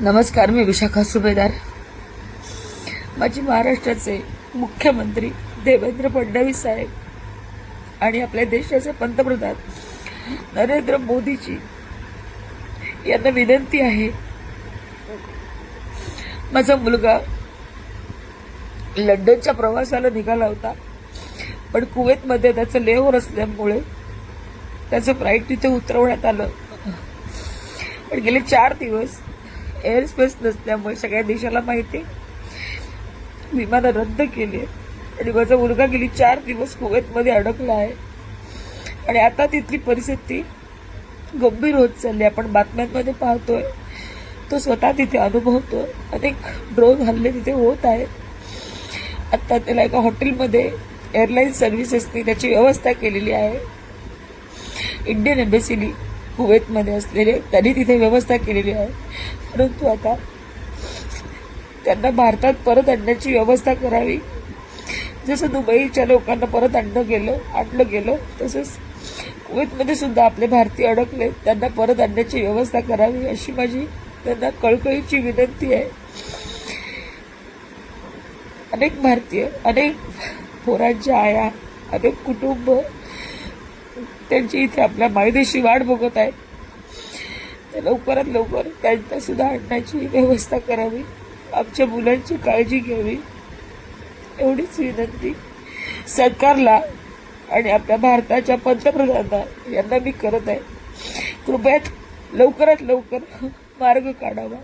नमस्कार, मी विशाखा सुभेदार. माझी महाराष्ट्राचे मुख्यमंत्री देवेंद्र फडणवीस साहेब आणि आपल्या देशाचे पंतप्रधान नरेंद्र मोदीजी यांना विनंती आहे. माझा मुलगा लंडनच्या प्रवासाला निघाला होता, पण कुवेतमध्ये त्याचं लेओव्हर असल्यामुळे त्याचं फ्लाईट तिथे उतरवण्यात आलं. पण गेले 4 दिवस एअर स्पेस नसल्यामुळे सगळ्या देशाला माहिती विमानं रद्द केली आणि माझा मुलगा गेली 4 दिवस कुवेतमध्ये अडकला आहे. आणि आता तिथली परिस्थिती गंभीर होत चालली. आपण बातम्यांमध्ये पाहतोय, तो स्वतः तिथे अनुभवतोय. अनेक ड्रोन हल्ले तिथे होत आहेत. आता त्याला एका हॉटेलमध्ये एअरलाईन सर्व्हिसेसनी त्याची व्यवस्था केलेली आहे. इंडियन एम्बेसीनी कुवेतमध्ये असलेले त्यांनी तिथे व्यवस्था केलेली आहे. परंतु आता त्यांना भारतात परत आणण्याची व्यवस्था करावी. जसं दुबईच्या लोकांना परत आणलं गेलं तसंच कुवेतमध्ये सुद्धा आपले भारतीय अडकले, त्यांना परत आणण्याची व्यवस्था करावी अशी माझी त्यांना कळकळीची विनंती आहे. अनेक भारतीय, अनेक पोरांच्या आया, अनेक कुटुंब त्यांची इथे आपल्या मायदेशी वाट बघत आहेत. तर लवकरात लवकर त्यांना सुद्धा आणण्याची व्यवस्था करावी. आमच्या मुलांची काळजी घ्यावी एवढीच विनंती सरकारला आणि आपल्या भारताच्या पंतप्रधानांना यांना मी करत आहे. कृपया लवकरात लवकर मार्ग काढावा.